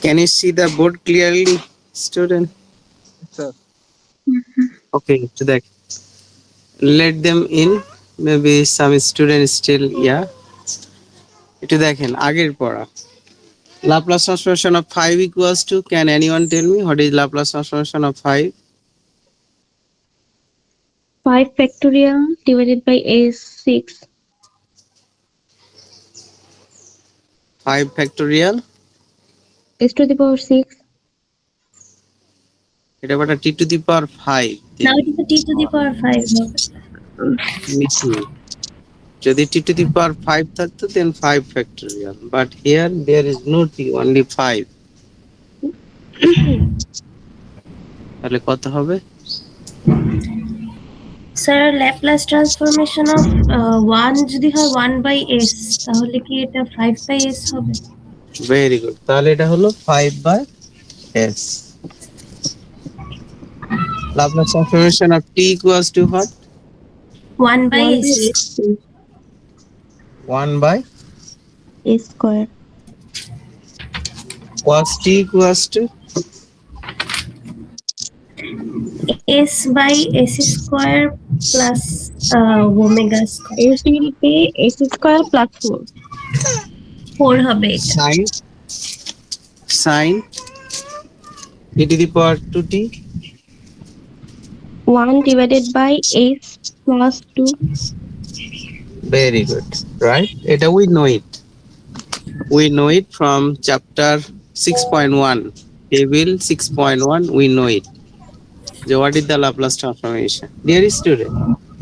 Can you see the board clearly, student? Sir. Okay, so that let them in. Maybe some students still, yeah. একটু দেখেন আগের পড়া Laplace transformation of 5 equals to, can anyone tell me what is Laplace transformation of 5? 5 factorial divided by a6. 5 factorial, S to the power 6. এটা বটা t to the power 5. Now it is a t to the power 5. Missing. যদি t to the power 5 থাকতো then 5 factorial, but here there is no t, only 5. তাহলে কত হবে? Sir, Laplace transformation of 1 যদি হয় 1 by s তাহলে কি এটা 5 by s হবে? Very good. তাহলে এটা হলো 5 by s. Laplace transformation of t equals to what? 1 by s. 1 by A square. cos t equals to S by s square plus omega square. S will be s square plus 4. 4 হবে এটা. sin e to the power 2t 1 divided by s plus 2. very good, right? Eta we know it from chapter 6.1, table 6.1. we know it. So what is the Laplace transformation? Dear student,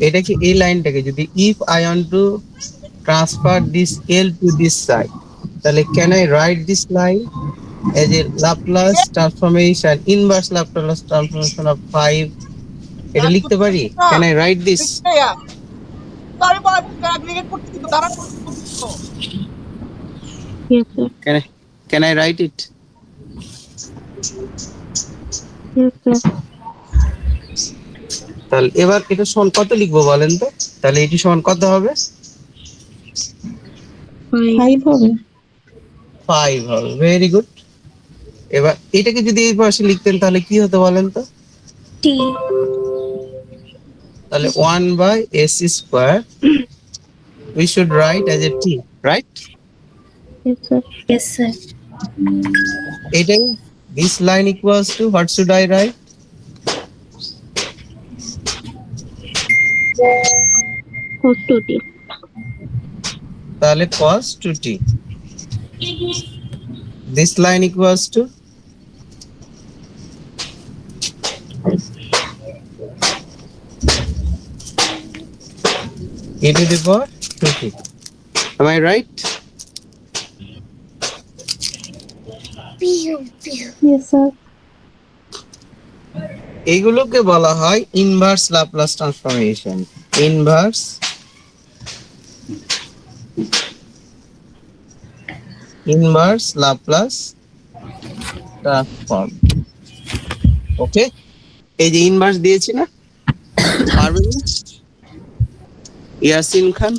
এটা কি এই লাইনটাকে যদি if I want to transfer this L to this side, তাহলে can I write this line as a Laplace transformation, inverse Laplace transformation of 5? এটা লিখতে পারি? Can I write this? Yes sir. Can I write it? Yes sir. তাহলে এবার এটা সমান কত লিখবো বলেন তো? তাহলে এটি সমান কত হবে? 5 হবে. 5 হবে। Very good. এবার এটাকে যদি এই পাশে লিখতেন তাহলে কি হতো বলেন তো? t. তাহলে 1 by s square we should write as a t, right? Yes sir. Yes sir. এটাই this line equals to what should I write? Cos 2t. তাহলে cos 2t. This line equals to e to the power 2t. Am I right? Yes sir. এইগুলোকে বলা হয় inverse Laplace transformation. Inverse Laplace transform. Okay, এই যে inverse দিয়েছি না, পারবেন না? ইয়াসিন খান,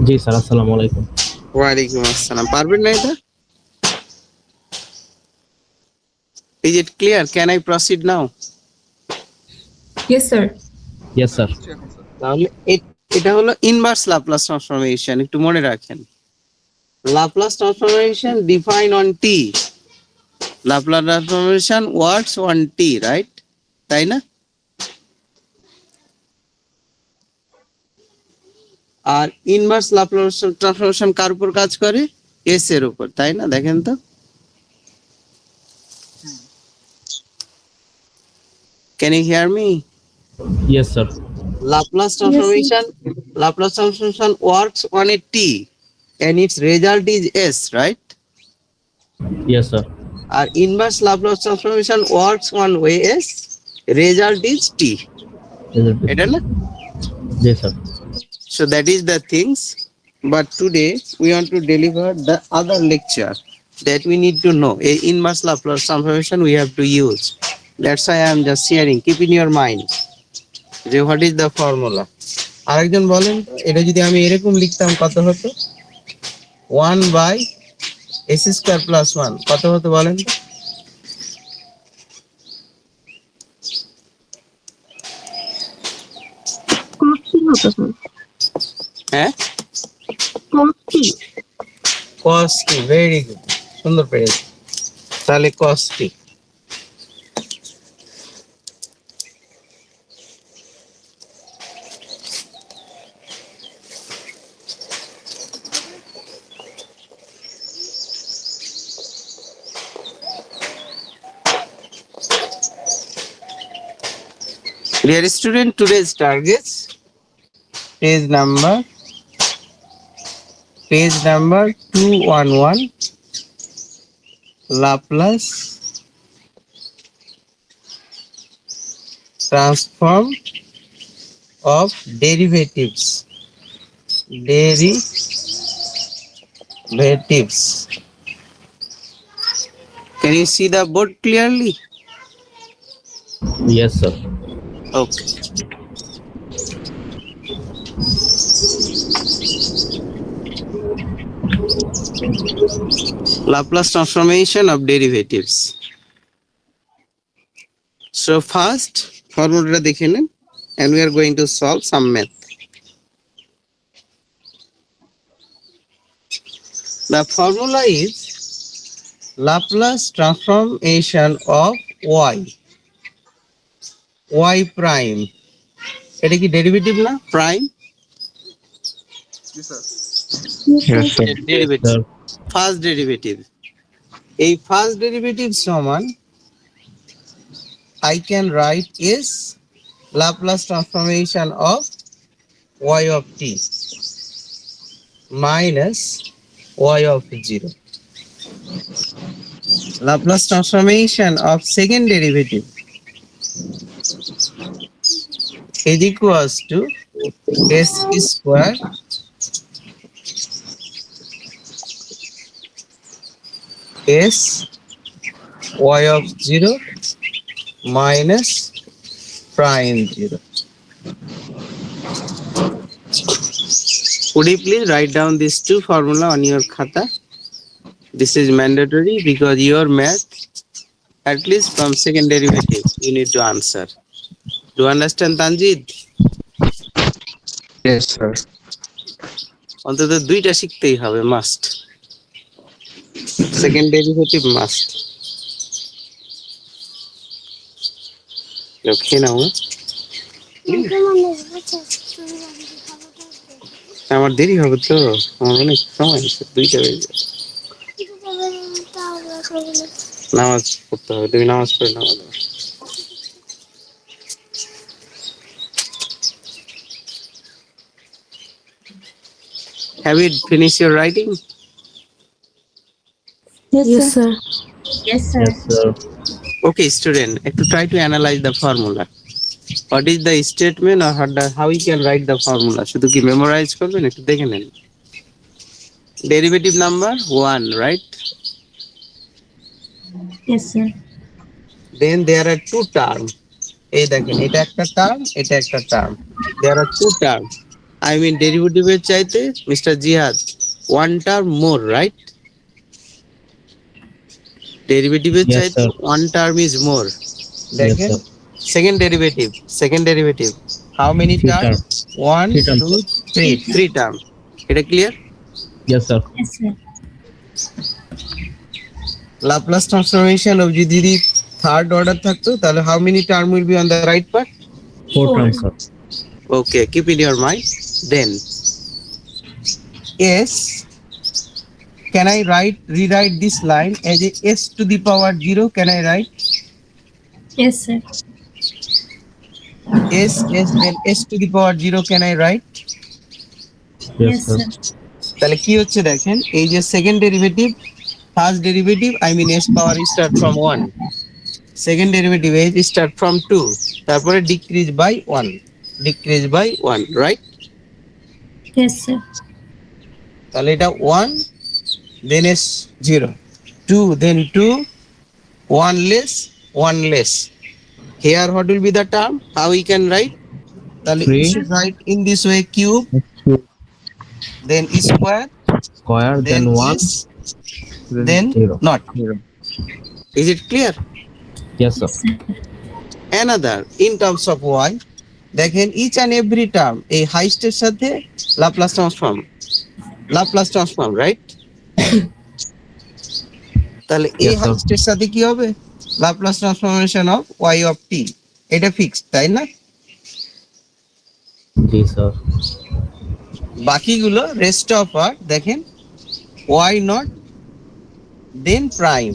জি স্যার, আসসালামু আলাইকুম। ওয়ালাইকুম আসসালাম। পারবেন না এটা? Is it clear? Can I proceed now? Yes, sir. Yes sir. তাহলে এটা হলো ইনভার্স ল্যাপ্লাস ট্রান্সফরমেশন, একটু মনে রাখেন। Laplace transformation define on T, Laplace transformation works on T, right? তাই না? আর ইনভার্স ল্যাপ্লাস ট্রান্সফরমেশন কার উপর কাজ করে? এস এর উপর, তাই না? দেখেন তো, can you hear me? Yes sir. Laplace transformation works on a t and its result is s, right? Yes sir. Our inverse Laplace transformation works on s, result is t. এটা না? জি sir. So that is the things, but today we want to deliver the other lecture that we need to know. A inverse Laplace transformation we have to use. That's why I am just sharing. Keep in your mind. What is the formula? আরেকজন বলেন তো, এটা যদি আমি এরকম লিখতাম কত হতো? 1/s² + 1 কত হতো বলেন তো? cos t হতো স্যার। হ্যাঁ, cos t। cos t, very good, সুন্দর পেরেছি। তাহলে cos t। Dear student, today's targets, page number 211, Laplace transform of derivatives. Can you see the board clearly? Yes, sir. Okay. Laplace transformation of derivatives. So first formula দেখে নিন, and we are going to solve some math. The formula is Laplace transformation of y prime. এটা কি derivative না? Prime Yes, sir. Derivative, Sir. First derivative. এই first derivative সমান I can write is Laplace transformation of y of t minus y of 0. Laplace transformation of second derivative is equals to s square s y of 0 minus prime 0. Could you please write down these two formula on your khata? This is mandatory because your math, at least from second derivative, you need to answer. Do you understand, Tanjid? Yes, sir. অন্তত দুইটা শিখতেই হবে, must. Second derivative must. খেয়ে নাও। আমার দেরি হবে তো, আমার অনেক সময় আছে, 2টা বেজে যাবে। নামাজ পড়তে হবে, তুমি নামাজ পড়ে নাও। Have you finished your writing? Yes, sir. Yes, sir. Yes, sir. Okay, student, to try to analyze the formula. What is the statement or how we can write the formula? শুধু কি মেমোরাইজ করবেন? একটু দেখে নেন। Derivative number 1, right? Yes, sir. Then there are two terms. এই দেখেন, এটা একটা টার্ম, এটা একটা term. There are two terms. I mean derivative এর চাইতে Mr. Jihad, one term more, right? Derivative এর Yes, চাইতে sir. one term is more. Yes, দেখেন, sir. second derivative. How many Three terms? 1, Three terms. 2, 3. 3 terms. এটা clear? Yes, sir. Yes, sir. Laplace transformation of যদি third order থাকতো, তাহলে how many term will be on the right part? Four Four. terms, sir. Okay, keep in your mind. Then s, can I rewrite this line as a s to the power 0? Can I write Yes, sir. then s to the power 0? Can I write? Yes, sir. তাহলে কি হচ্ছে দেখেন, এই যে second derivative, first derivative I mean s power start from 1, second derivative s start from 2, তারপরে decrease by 1, right? Yes, sir. তাহলে এটা 1, then s 0, 2, then 2, 1 less. Here what will be the term? How we can write? তাহলে we 3 should write in this way: cube, then square, square, then then 1, is, then 0. not. Is it clear? Yes, sir. Another, in terms of y, দেখেন each and every term এই highest এর সাথে Laplace transform, right? তাহলে এই Yes, sir. Highest এর সাথে কি হবে? Laplace transformation of y of t, এটা ফিক্সড, তাই না? জি স্যার। বাকিগুলো রেস্ট অফ আর দেখেন y নট দেন প্রাইম,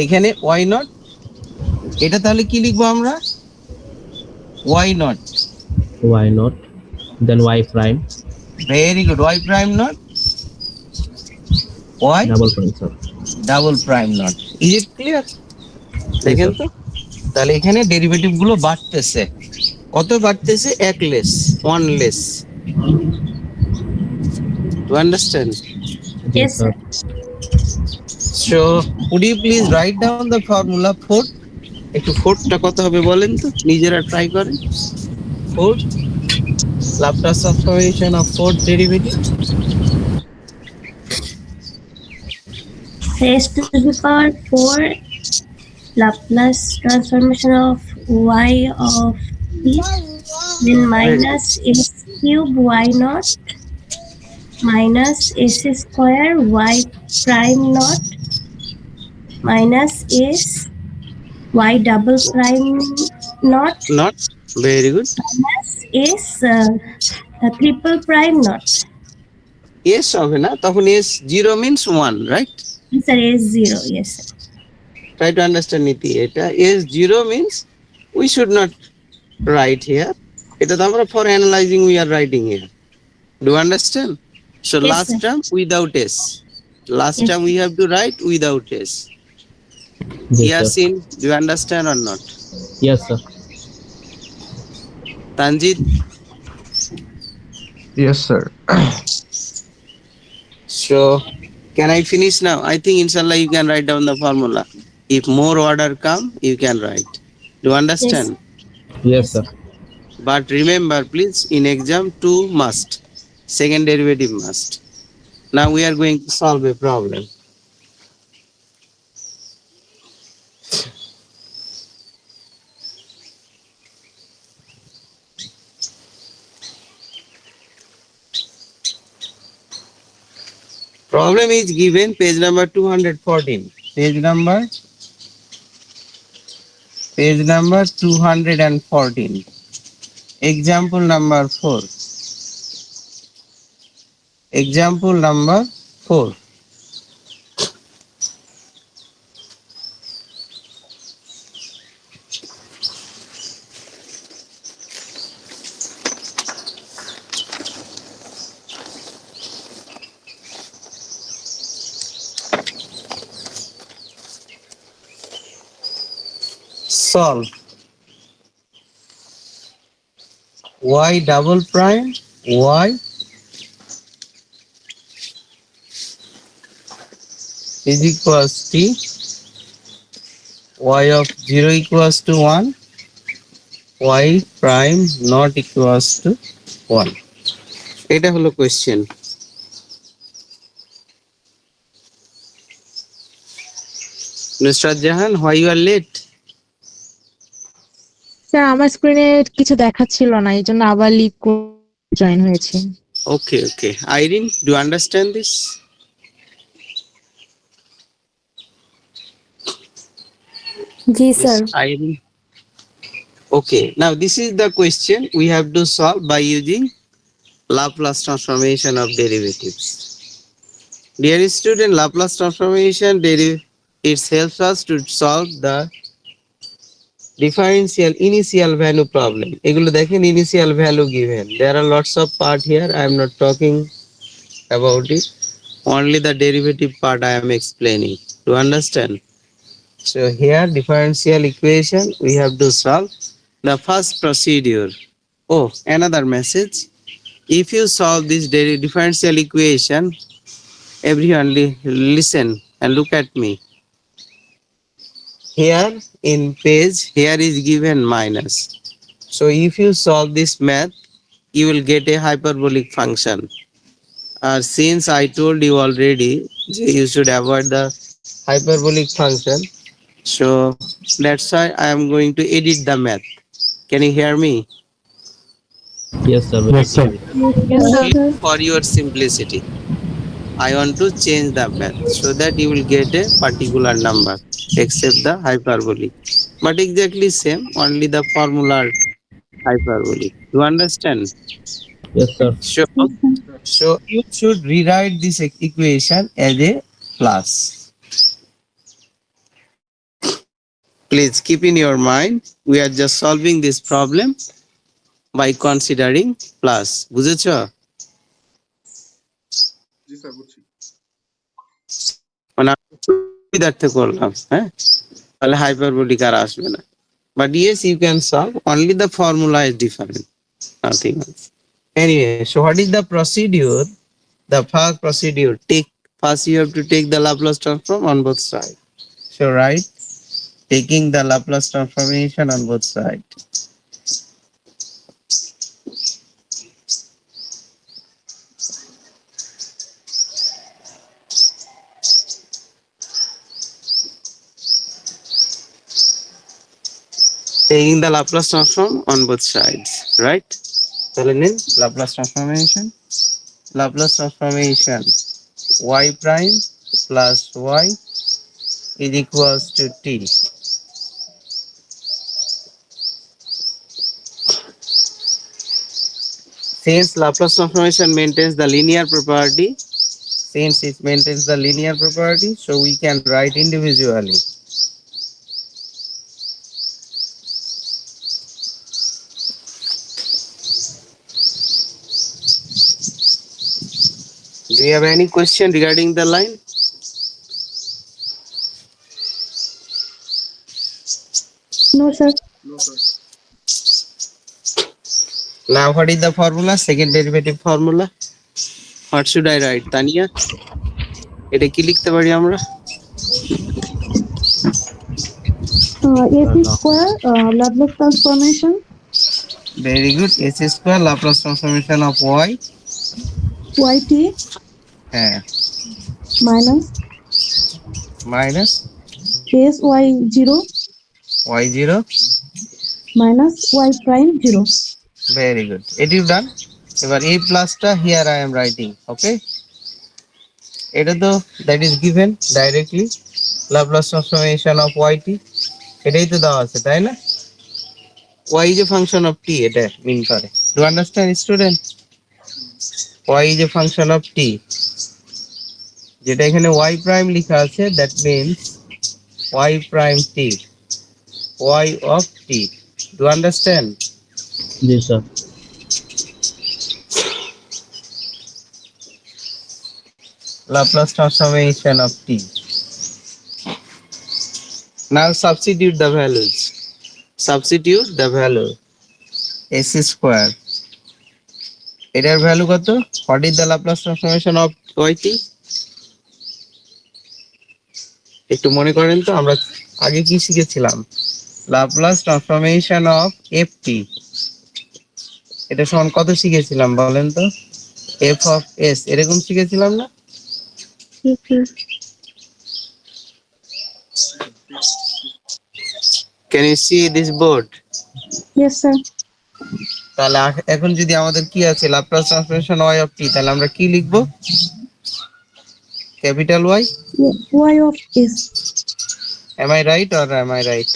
এখানে y নট, এটা তাহলে কি লিখবো আমরা? y not, Y not, then Y prime, very good, y prime not, y double prime, sir. Double prime not. Is it clear? দেখেন তো, তাহলে এখানে ডেরিভেটিভ গুলো বাড়তেছে, কত বাড়তেছে? এক less, one less. To understand? Yes, sir. So would you please write down the formula 4? একটু 4টা কত হবে বলেন তো, নিজেরা ট্রাই করেন। 4 Laplace transformation of 4 derivative, Raised to the power 4 Laplace transformation of y of t, then minus s cube y naught minus s square y prime naught minus s y double prime naught not, very good. minus s triple prime naught. S হবে না, তখন S 0 means 1, right? Yes, sir, s 0. Yes, sir. Try to understand Niti, এটা S 0 means we should not write here, এটা তো আমরা for analyzing we are writing here. Do you understand? So Yes, last sir. term without s, last Yes, term we have to write without s. Yes, sir. Yasin, do you understand or not? Yes, sir. Tanjit? Yes, sir. So can I finish now? I think inshallah you can write down the formula. If more order come, you can write. Do you understand? Yes, sir. But remember please, in exam 2 must, second derivative must. Now we are going to solve a problem. Problem is given, page number 214. Page number 214. Example number 4. Example number 4. Solve. Y double prime y is equals t, y of 0 equals to 1, y prime not equals to 1. এটা হলো question. Nusrat Jahan, why you are late? Sir আমার স্ক্রিনে কিছু দেখাচ্ছিল না, এই জন্য আবার লিভ জয়েন হয়েছে। Okay, okay. Irene, do you understand this? जी sir. Yes, Irene. Okay, now this is the question we have to solve by using Laplace transformation of derivatives. Dear student, Laplace transformation it helps us to solve the differential initial value problem. এগুলো দেখেন initial value given. There are lots of part here. I am not talking about it. Only the derivative part I am explaining. To understand. So here differential equation we have to solve. The first procedure. Oh, another message. If you solve this differential equation, everyone listen and look at me. Here in page, here is given minus. So if you solve this math, you will get a hyperbolic function. Since I told you already, you should avoid the hyperbolic function. So that's why I am going to edit the math. Can you hear me? Yes, sir. Yes, sir. Yes, Yes, sir. sir. For your simplicity, I want to change the math so that you will get a particular number except the hyperbolic. But exactly same, only the formula are hyperbolic. You understand? Yes, sir. So, Yes, sir. so you should rewrite this equation as a plus. Please keep in your mind, we are just solving this problem by considering plus. বুঝেছো? মানে আমি সুবিধার্থে করলাম, হ্যাঁ? তাহলে hyperbolic আর আসবে না। But yes, you can solve. Only the formula is different. Nothing else. Anyway, so what is the procedure? The first procedure, first you have to take the Laplace transform on both sides. So right, taking the Laplace transformation on both sides. Taking the Laplace transform on both sides, right? So নিন Laplace transformation. Laplace transformation y prime plus y is equals to t. Since Laplace transformation maintains the linear property, since it maintains the linear property, so we can write individually. Do you have any question regarding the line? No, sir. Now what is the formula? Second derivative formula. What should I write, Tania? এটা কি লিখতে পারি আমরা? AC square Laplace transformation Very good. S square Laplace transformation of y. yt হ্যাঁ, minus minus sy0 y0. minus y prime 0. Very good. It you done. এবার a প্লাসটা here I am writing. Okay. এটা তো that is given directly. Laplace transformation of yt. এটাই তো দেওয়া আছে, তাই না? y is a function of t, এটা মিন করে। Do you understand, student? y is a function of t. যেটা এখানে y prime লেখা আছে, that means y prime t, y of t. Do you understand? Yes, sir. Laplace transformation of t. Now substitute the values. Substitute the value. S square. এটার value কত? What is the Laplace transformation of yt? একটু মনে করেন তো, আমরা আগে কি শিখেছিলাম? Laplace transformation of ft. এটা সমান কত শিখেছিলাম বলেন তো? f of s এরকম শিখেছিলাম না? Yes, sir. Can you see this board? Yes, sir. তাহলে এখন যদি আমাদের কি আছে Laplace transformation y of t, তাহলে আমরা কি লিখবো? Capital Y. Y of s. Am I right or am I right?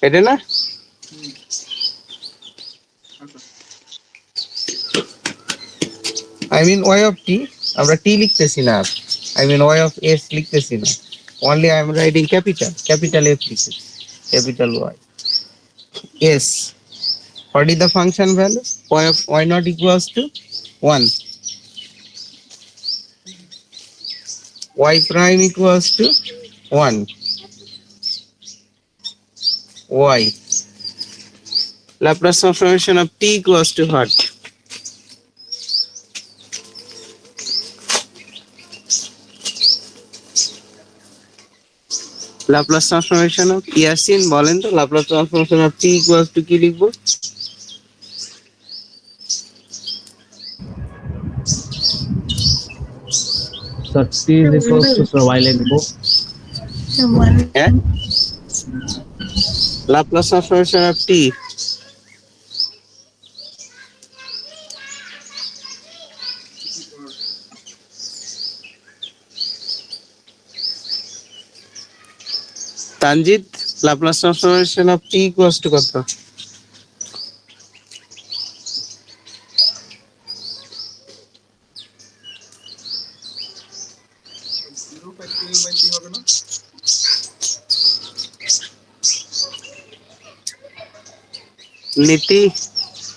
এটা না? I mean y of t, আমরা t লিখতেছি না। I mean y of s লিখতেছি না। Only I am writing capital F লিখতেছি, capital Y. Yes. What is the function value? Y of y not equals to 1. Y prime equals to 1. Y. Laplace transformation of t equals to what? Laplace transformation of Yasin বলেন তো, Laplace transformation of T equals to কি লিখবো? Sir, T is equals to sir y লিখবো। হ্যাঁ, Laplace transformation of T Tanzid, Laplace transformation of T equals to কত? নীতি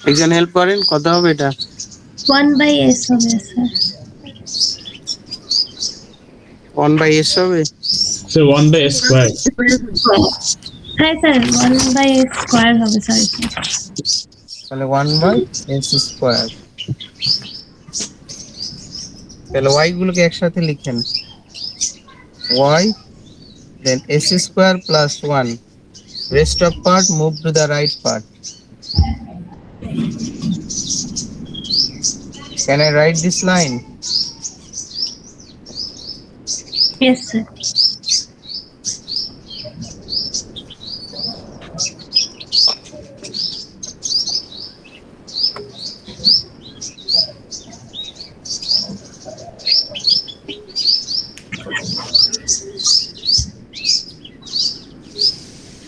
একজন help করেন, কত হবে এটা? 1/s হবে স্যার। 1/s হবে। So 1/s square. হ্যাঁ স্যার, 1/s স্কয়ার হবে, সরি স্যার। তাহলে 1/s স্কয়ার। তাহলে y গুলোকে একসাথে লিখেন, y then s square plus 1, rest of part move to the right part. Can I write this line? Yes sir.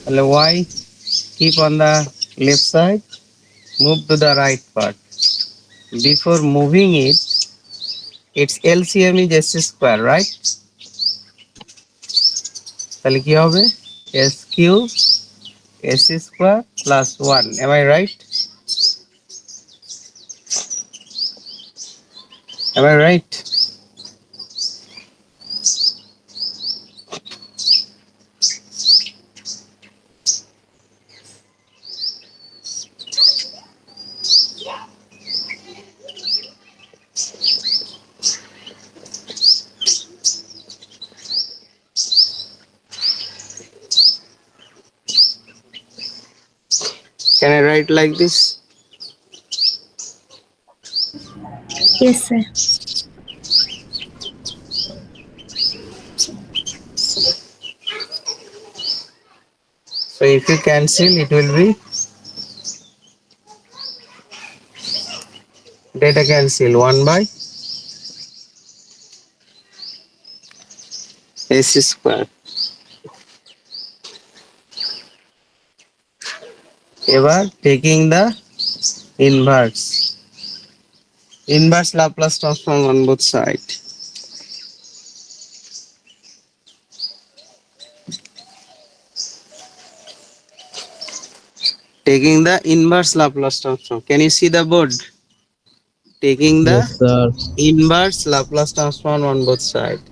তাহলে y keep on the left side, move to the right part. Before moving it, its LCM is s square, right? তাহলে কি হবে? s cube s square plus 1. Am I right? Am I right? Can I write like this? Yes sir. So if you cancel, it will be data cancel 1/s square. এবার taking the inverse Laplace transform on both sides. Taking the inverse Laplace transform. Can you see the board? Taking the Yes, sir. inverse Laplace transform on both sides.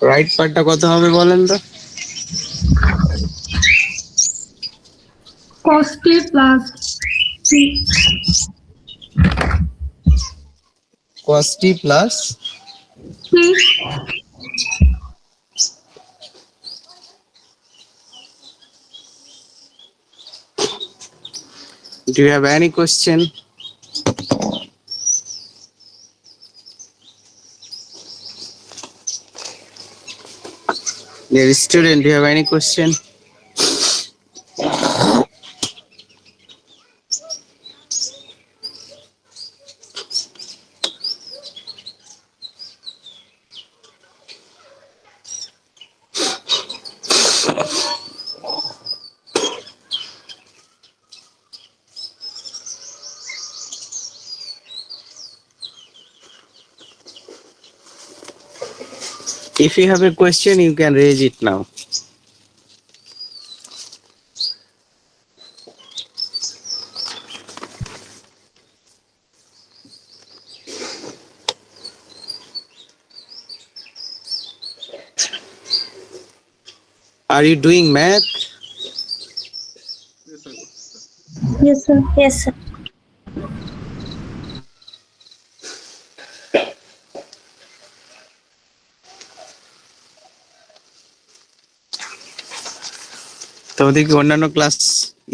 Right পার্টটা কত হবে বলেন তো? cos t plus c cos t plus c do you have any question? Dear student, do you have any question? If you have a question, you can raise it now. Are you doing math? Yes, sir. Yes, sir. তোমাদের কি অন্যান্য class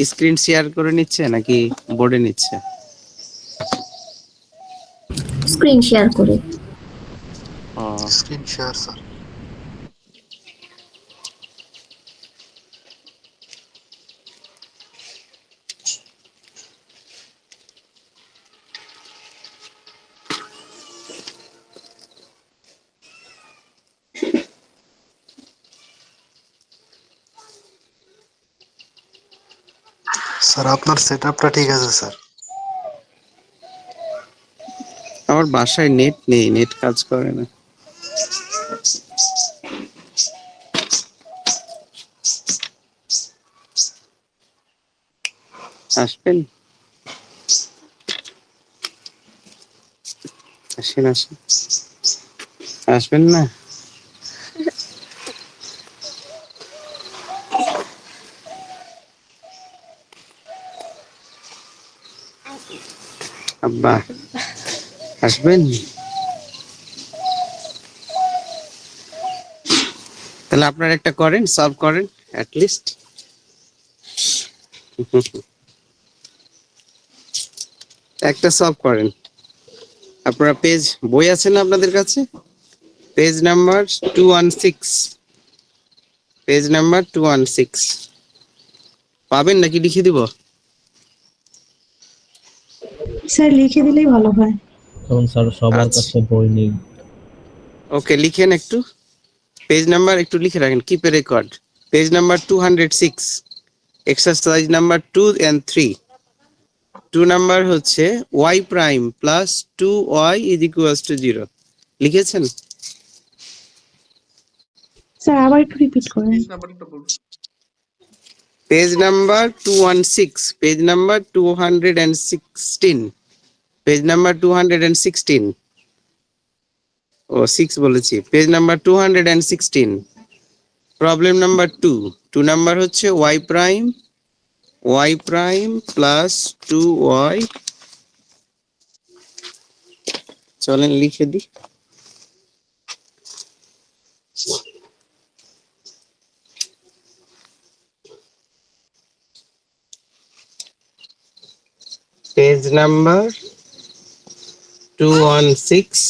screen share করে নিচ্ছে নাকি বোর্ডে নিচ্ছে? Screen share করে। Screen share sir. Sir আপনার সেটআপটা ঠিক আছে স্যার। আমার বাসায় নেট নেই, নেট কাজ করে না। আসবেন, আসেন আসেন, আসবেন না? আব্বা আসবেন? তাহলে আপনারা একটা করেন, সলভ করেন অ্যাট লিস্ট। একটা সলভ করেন। আপনারা পেজ, বই আছে না আপনাদের কাছে? পেজ নাম্বার 216, পেজ নাম্বার 216 পাবেন নাকি লিখে দিব? স্যার লিখে দিলেই ভালো হয়। কারণ স্যার সবার আচ্ছা। কাছে বই নেই। ওকে, লিখেন একটু, পেজ নাম্বার একটু লিখে রাখেন, keep A record. Page number 206, exercise number 2 and 3। 2 number হচ্ছে y prime plus 2y is equals to 0। লিখেছেন? স্যার আবার একটু রিপিট করেন। Page number 216, page number 216, page number 216, ও 6 বলেছি, page number 216। Problem number 2, 2 number হচ্ছে y প্রাইম প্লাস 2y। চলেন লিখে দিই। Page number 216,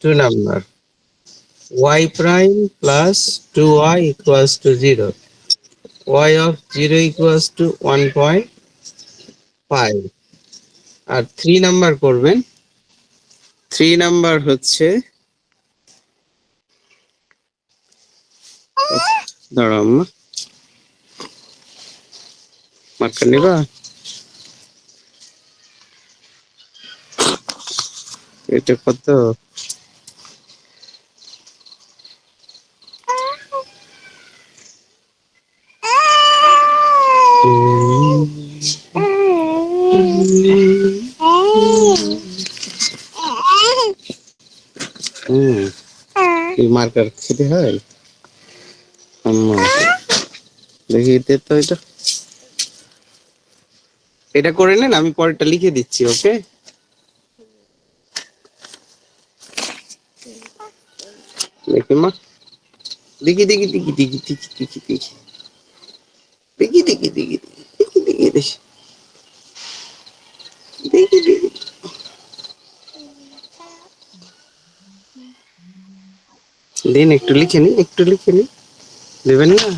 2 number y prime plus 2y equals to 0, y of 0 equals to 1.5। R 3 number করবেন, 3 number হচ্ছে, দাঁড়াও আম্মা, marker নিবা? এটা কত? এই মার্কার খেতে হয় আম্মা? দেখি তো এটা, এটা করে নেন, আমি পরেরটা লিখে দিচ্ছি। ওকে, দেখি মা, দেখি দেখি দেখি দেখি দেখি দেখি দেখি দেখি দেখি দেখি দেখি দেখি দেখি দেখি দেখি। দিন একটু লিখে নি, একটু লিখে নি, দেবেন না?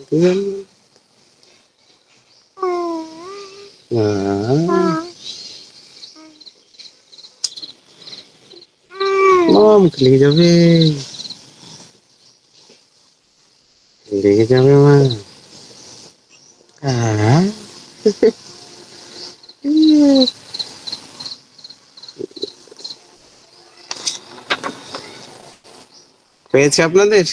দিবেন না? মম লিখে যাবে, লিখে যাবে মা। হ্যাঁ, হয়েছে আপনাদের?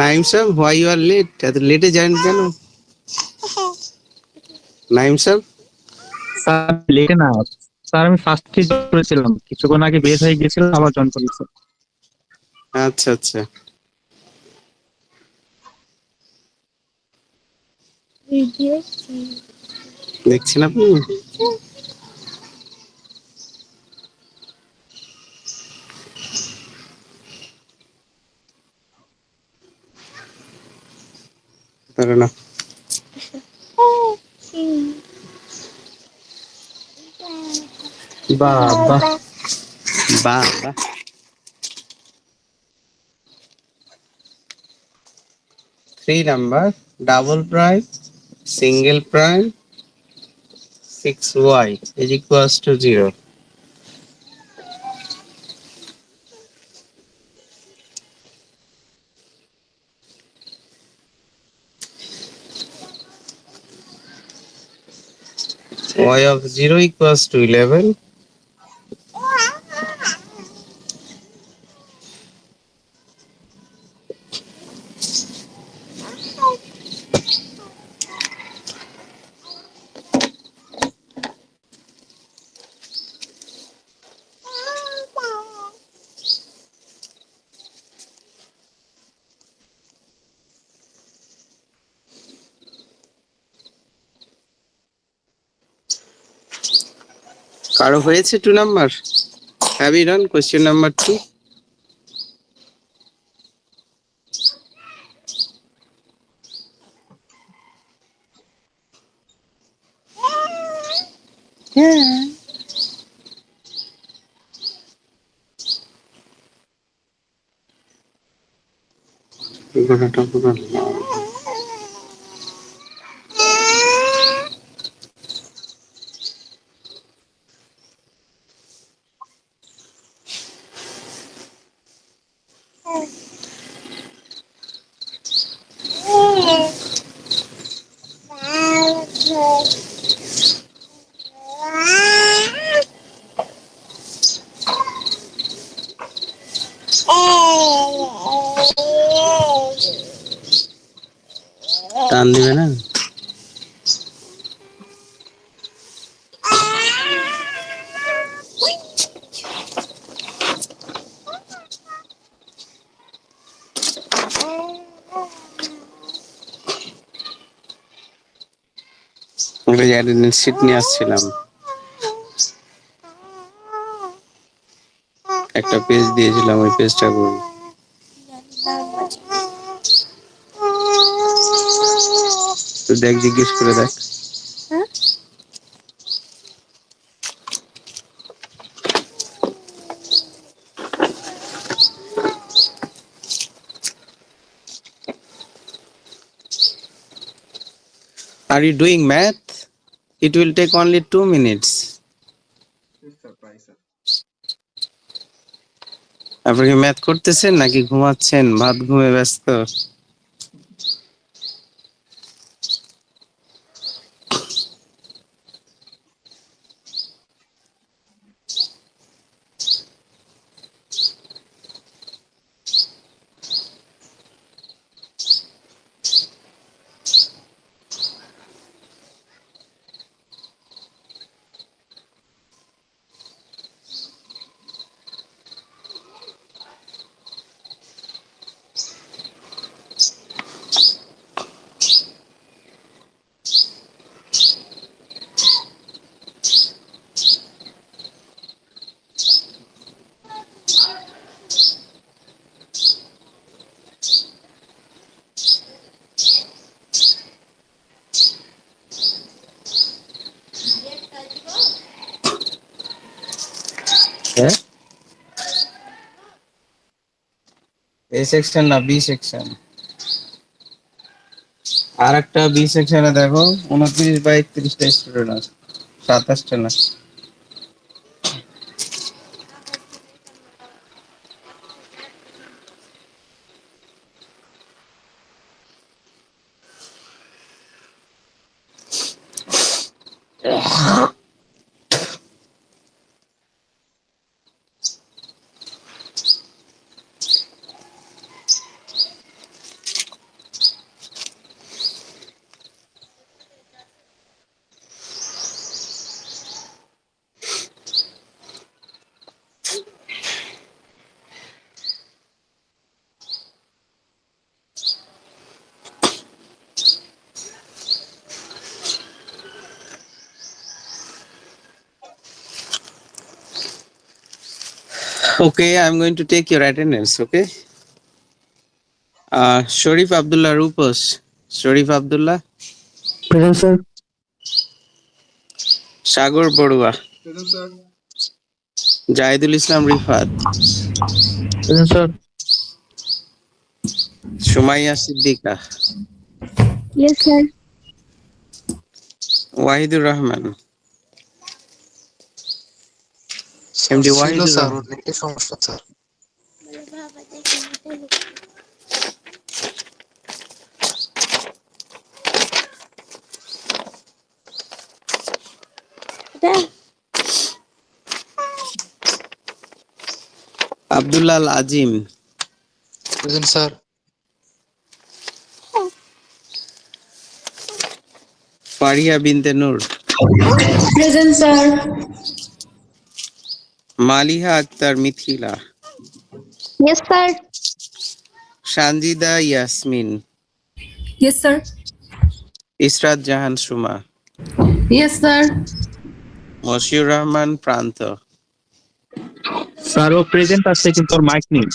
নাইম সাহেব, হোয়াই ইউ আর লেট? এত লেটে যান কেন নাইম সাহেব? স্যার লেটে না, স্যার আমি ফার্স্টে জয়েন করেছিলাম, কিছুক্ষণ আগে বের হয়ে গেছিলাম, আবার জয়েন করেছি। আচ্ছা আচ্ছা, দেখছেন আপনি? পারে না। বাহ বাহ। বাহ বাহ। 3 number, double prime, single prime, 6y is equals to 0. Y of 0 equals to 11. কারো হয়েছে 2 number? Have you done question number 2? গলাটা পুরো লাল। টান দিবে না? আমরা অ্যাটেন্ডেন্স শিট নিয়ে আসছিলাম, একটা পেজ দিয়েছিলাম, ওই পেজটা করি। তো দেখ, জিজ্ঞেস করে দেখ। Are you doing math? It will take only 2 minutes. আপনি কি ম্যাথ করতেছেন নাকি ঘুমাচ্ছেন? ভাত ঘুমে ব্যস্ত? হ্যাঁ, এ সেকশন না বি সেকশন? আর একটা বি সেকশনে দেখো, 29/31টা স্টুডেন্ট আছে, 27টা না। Okay, I'm going to take your attendance, okay? Sharif Abdullah Rupus. Sharif Abdullah. Present, sir. Sagar Borua. Jahidul Islam Rifat. Present, sir. Shumaya Siddiqa. Yes, sir. Wahidur Rahman. Sir MD ছিল Wahidur sir, Rahman. ওর নেটে সমস্যা sir. Abdullah Al Azim. Present sir. Faria Binte Nur. Present, sir. Maliha Akhtar Mithila. Yes, sir. Sanjida Yasmin. Yes, sir. Israt Jahan Suma. Yes, sir. Moshiur Rahman Pranto. Sir ও present আছে কিন্তু ওর mike নেই।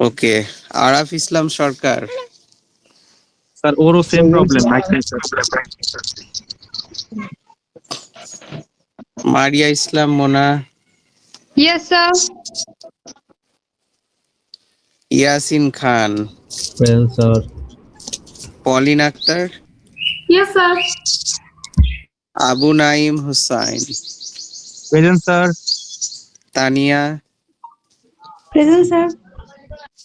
Okay. Araf Islam Sarkar. Sir ওরও same problem, mike নেই sir. Maria Islam Mona. Yes, sir. Yasin Khan. Present sir. Pauline Akhtar. Yes, sir. Abu Naim Hussain. Present sir. Tania. Present, sir.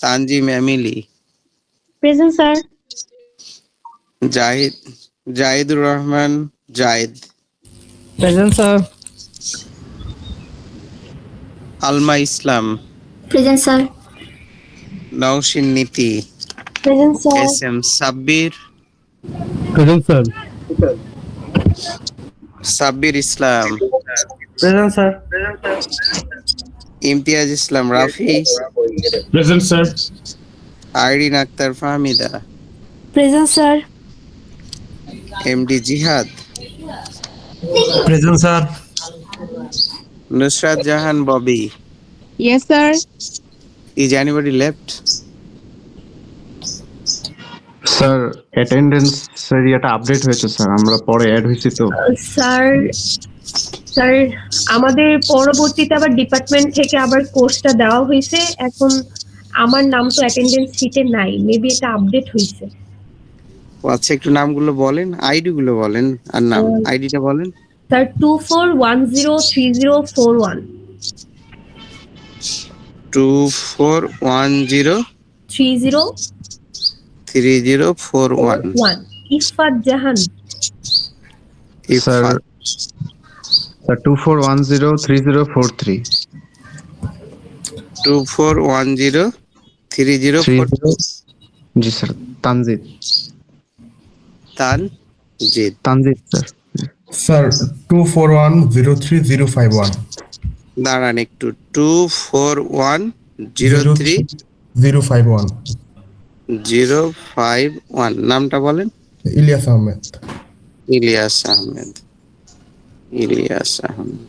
Tanjim Emily. Present, sir. Jahidur Rahman Jaid. Present sir. Alma Islam. Present, sir. Naushin Niti. Present, sir. SM Sabbir. Present sir. Sabbir Islam. Present sir. Imtiaz Islam Rafi. Present, sir. Irene Akhtar Fahmida. Present, sir. MD Jihad. Present sir. Nusrat Jahan Bobby. Yes, sir. Is anybody left? Sir attendance এরিয়াটা update হয়েছে sir, আমরা পরে add হয়েছি তো। Sir sir আমাদের পরবর্তীতে আবার department থেকে আবার কোর্সটা দেওয়া হয়েছে। এখন আমার নাম তো অ্যাটেন্ডেন্স শিটে নাই, মেবি এটা আপডেট হয়েছে। ও আচ্ছা, একটু নামগুলো বলেন, আইডি গুলো বলেন আর নাম, আইডিটা বলেন। স্যার 24103041 2410 3041 ইফাত জাহান। স্যার 24103043 2410 3043 জি sir. Tanjid Tanjid sir. Sir 24103051 দাঁড়ান একটু, 24103051 051 নামটা বলেন। ইলিয়াস আহমেদ। ইলিয়াস আহমেদ।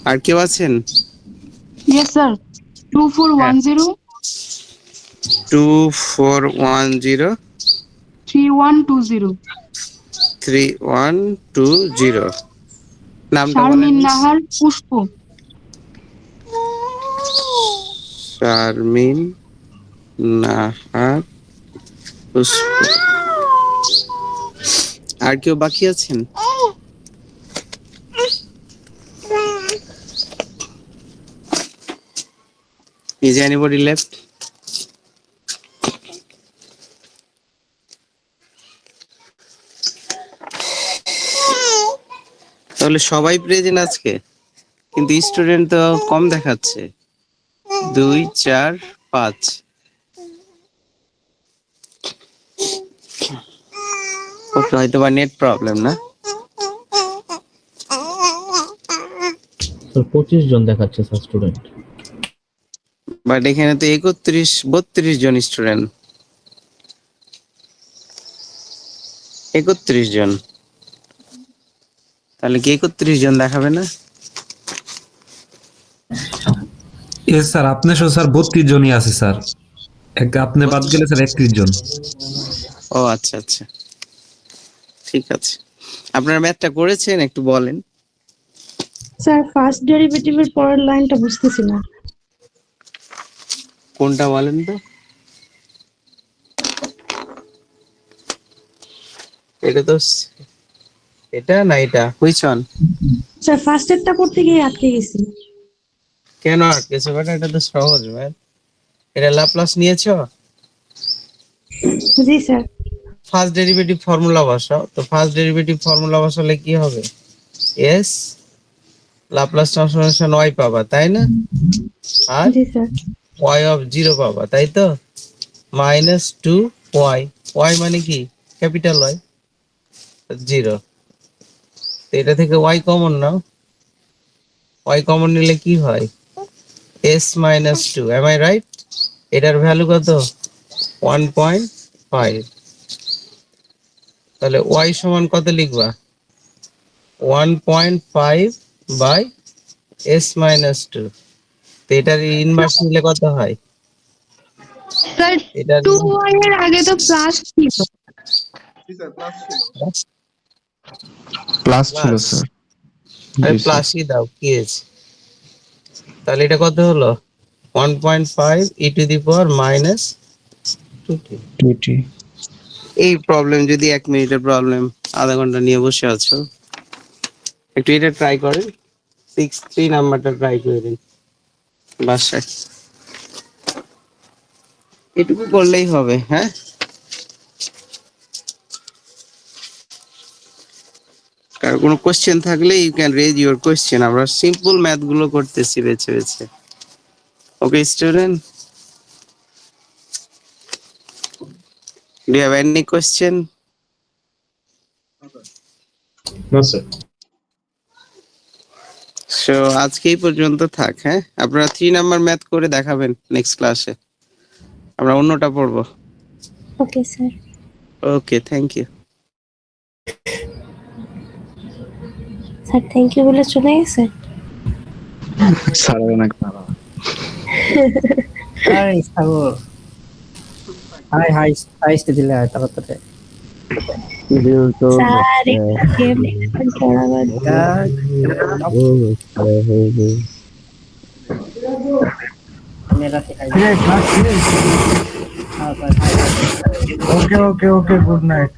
আর কেউ আছেন? Yes, sir. 2410 2410 3120 3120 নামটা বলেন। শারমিন নাহার পুষ্প। শারমিন নাহার পুষ্প। আর কেউ বাকি আছেন? Is anybody left? তাহলে সবাই প্রেজেন্ট আজকে, কিন্তু স্টুডেন্ট তো কম দেখাচ্ছে, 2 4 5। ওকে, হয়তো বা নেট প্রবলেম না। 25 জন দেখাচ্ছে স্যার স্টুডেন্ট। বাট এখানে তো 32 জন স্টুডেন্ট, 31 জন। তাহলে কি 31 জন দেখাবে না? এস স্যার, আপনি সহ স্যার 32 জনই আছে স্যার, আপনি বাদ গেলে স্যার 31 জন। ও আচ্ছা আচ্ছা, ঠিক আছে। আপনারা ম্যাথটা করেছেন, একটু বলেন। স্যার ফার্স্ট ডেরিভেটিভের পরের লাইনটা বুঝতেছি না। কোনটা বলেন তো? এটা তো এটা না, এটা হুইচ ওয়ান? স্যার ফার্স্ট এরটা করতে গিয়ে আটকে গেছি। কেন আটকেছো বেটা? এটা তো সহজ ম্যাথ। এটা ল্যাপ্লাস নিয়েছো? জি স্যার। ফার্স্ট ডেরিভেটিভ ফর্মুলা বসাও। তো ফার্স্ট ডেরিভেটিভ ফর্মুলা বসালে কি হবে? এস লাপ্লাস ট্রান্সফরমেশন ওয়াই পাবা, তাই না? আর জি স্যার। ওয়াই অফ 0 পাবা, তাই তো? -2 ওয়াই, ওয়াই মানে কি? Capital Y, 0। তো এটা থেকে ওয়াই কমন নাও। ওয়াই কমন নিলে কি হয়? s-2, am I right? এটার ভ্যালু কত? 1.5। তাহলে y সমান কত লিখবা? 1.5 বাই s-2। তো এটার ইনভার্স নিলে কত হয়? স্যার এটার 2y এর আগে তো প্লাস ছিল। প্লাস ছিল স্যার। জি স্যার। প্লাসই দাও, কি আছে? তাহলে এটা কত হলো? 1.5 e to the power -2t। 2t। এই প্রবলেম যদি 1 মিনিটের প্রবলেম, আধা ঘন্টা নিয়ে বসে আছো, একটু এটা ট্রাই করেন। 3 নাম্বারটা ট্রাই করে দিন বাসায়। এটুকু করলেই হবে। হ্যাঁ, কার কোনো কোশ্চেন থাকলে you can raise your question. আমরা সিম্পল ম্যাথ গুলো করতেছি বেছে বেছে। Okay student, do you have any question? No, sir. So আজকে এই পর্যন্ত থাক। হ্যাঁ, আপনারা 3 নাম্বার ম্যাথ করে দেখাবেন নেক্সট ক্লাসে, আমরা অন্যটা পড়বো। Okay sir. Okay, thank you. Sir thank you বলে চলে গেছে। স্যার অনেক ভালো। হাই সাগর, হাই হাই হাইস্ট দিলে হয় তাড়াতাড়ি। স্যার একটা গেম এক্সপ্লেন করাবেন? মেরা শেখাই। ওকে ওকে ওকে, গুড নাইট।